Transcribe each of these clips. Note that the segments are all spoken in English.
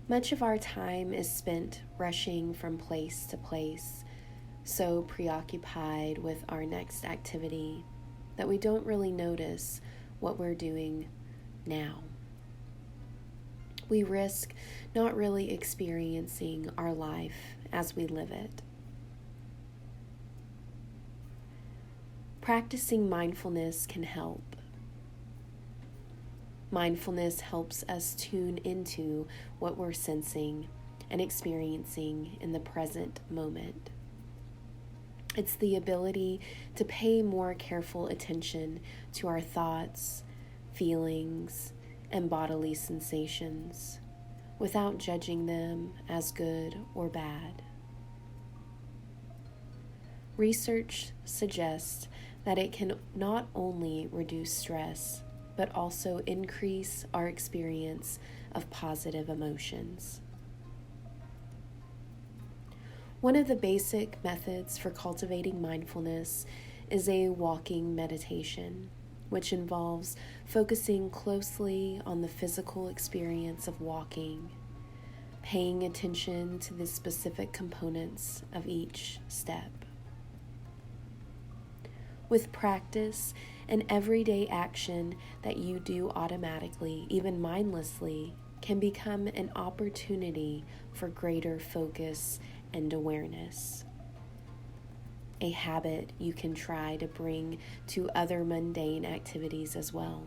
Much of our time is spent rushing from place to place, so preoccupied with our next activity that we don't really notice what we're doing now. We risk not really experiencing our life as we live it. Practicing mindfulness can help. Mindfulness helps us tune into what we're sensing and experiencing in the present moment. It's the ability to pay more careful attention to our thoughts, feelings, and bodily sensations without judging them as good or bad. Research suggests that it can not only reduce stress, but also increase our experience of positive emotions. One of the basic methods for cultivating mindfulness is a walking meditation, which involves focusing closely on the physical experience of walking, paying attention to the specific components of each step. With practice, an everyday action that you do automatically, even mindlessly, can become an opportunity for greater focus and awareness. A habit you can try to bring to other mundane activities as well.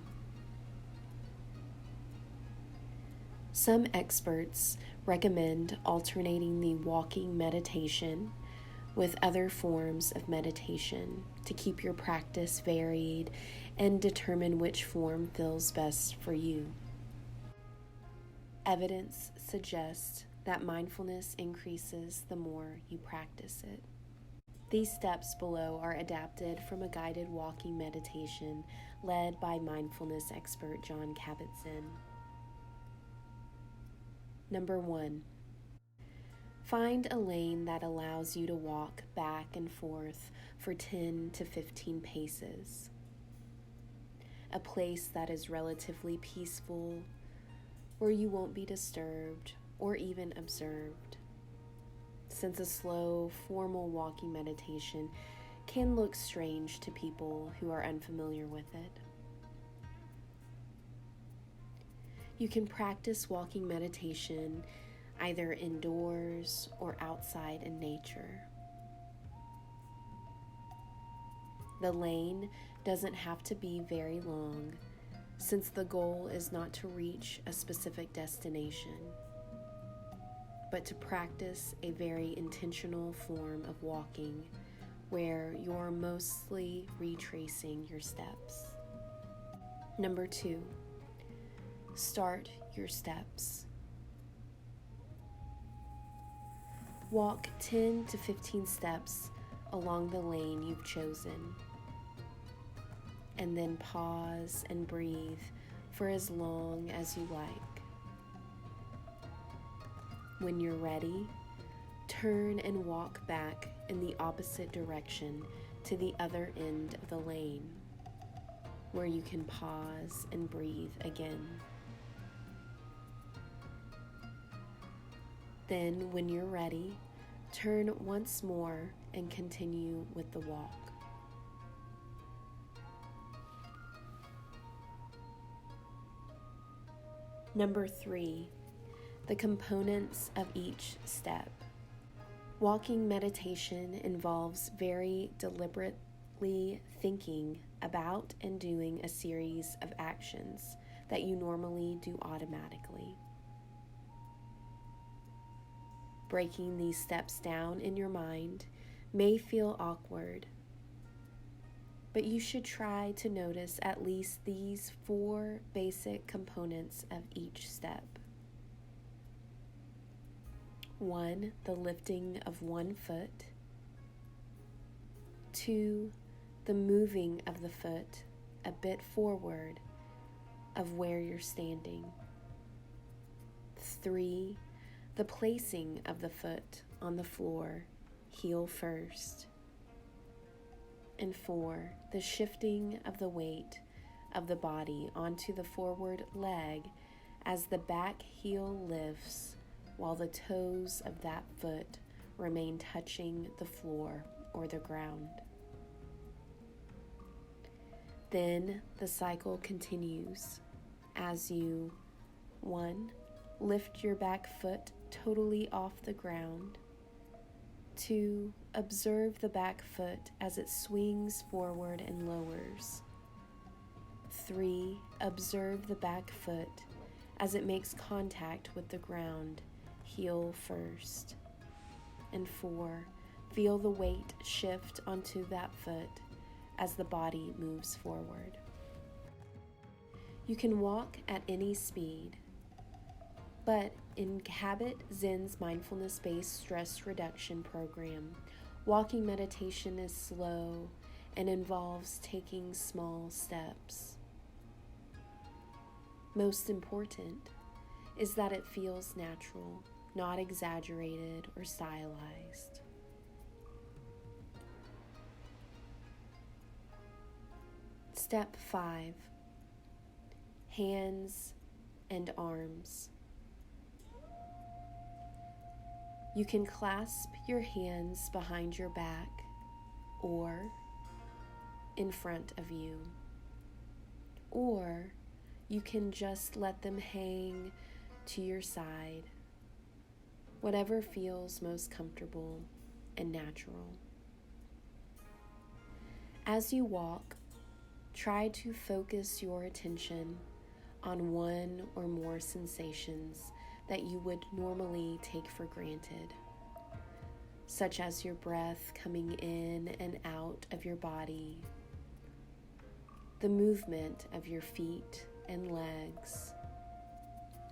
Some experts recommend alternating the walking meditation with other forms of meditation to keep your practice varied and determine which form feels best for you. Evidence suggests that mindfulness increases the more you practice it. These steps below are adapted from a guided walking meditation led by mindfulness expert Jon Kabat-Zinn. Number 1. Find a lane that allows you to walk back and forth for 10 to 15 paces. A place that is relatively peaceful, where you won't be disturbed or even observed, since a slow, formal walking meditation can look strange to people who are unfamiliar with it. You can practice walking meditation either indoors or outside in nature. The lane doesn't have to be very long, since the goal is not to reach a specific destination, but to practice a very intentional form of walking where you're mostly retracing your steps. Number 2, start your steps. Walk 10 to 15 steps along the lane you've chosen, and then pause and breathe for as long as you like. When you're ready, turn and walk back in the opposite direction to the other end of the lane, where you can pause and breathe again. Then, when you're ready, turn once more and continue with the walk. Number 3, the components of each step. Walking meditation involves very deliberately thinking about and doing a series of actions that you normally do automatically. Breaking these steps down in your mind may feel awkward, but you should try to notice at least these 4 basic components of each step. 1, the lifting of one foot. 2, the moving of the foot a bit forward of where you're standing. 3, the placing of the foot on the floor, heel first. And 4, the shifting of the weight of the body onto the forward leg as the back heel lifts while the toes of that foot remain touching the floor or the ground. Then the cycle continues as you 1. Lift your back foot totally off the ground. 2. Observe the back foot as it swings forward and lowers. 3. Observe the back foot as it makes contact with the ground, heel first. And 4. Feel the weight shift onto that foot as the body moves forward. You can walk at any speed, but in Habit Zen's mindfulness-based stress reduction program, walking meditation is slow and involves taking small steps. Most important is that it feels natural, not exaggerated or stylized. Step 5. Hands and arms. You can clasp your hands behind your back or in front of you, or you can just let them hang to your side, whatever feels most comfortable and natural. As you walk, try to focus your attention on one or more sensations that you would normally take for granted, such as your breath coming in and out of your body, the movement of your feet and legs,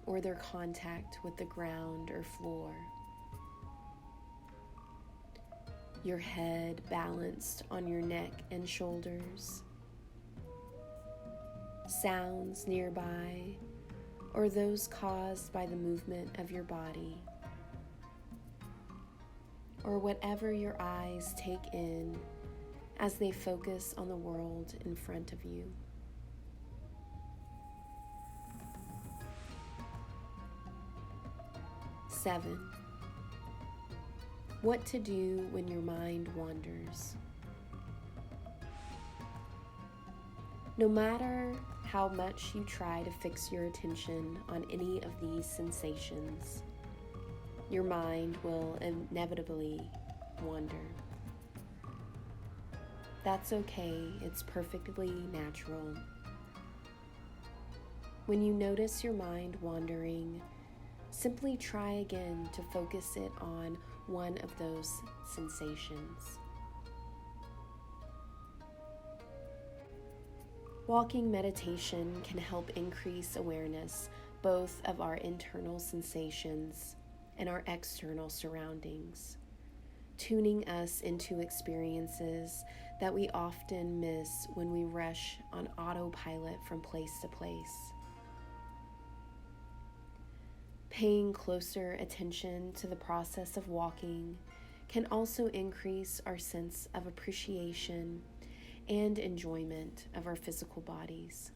or their contact with the ground or floor, your head balanced on your neck and shoulders, sounds nearby, or those caused by the movement of your body, or whatever your eyes take in as they focus on the world in front of you. Seven. What to do when your mind wanders. No matter how much you try to fix your attention on any of these sensations, your mind will inevitably wander. That's okay, it's perfectly natural. When you notice your mind wandering, simply try again to focus it on one of those sensations. Walking meditation can help increase awareness both of our internal sensations and our external surroundings, tuning us into experiences that we often miss when we rush on autopilot from place to place. Paying closer attention to the process of walking can also increase our sense of appreciation and enjoyment of our physical bodies.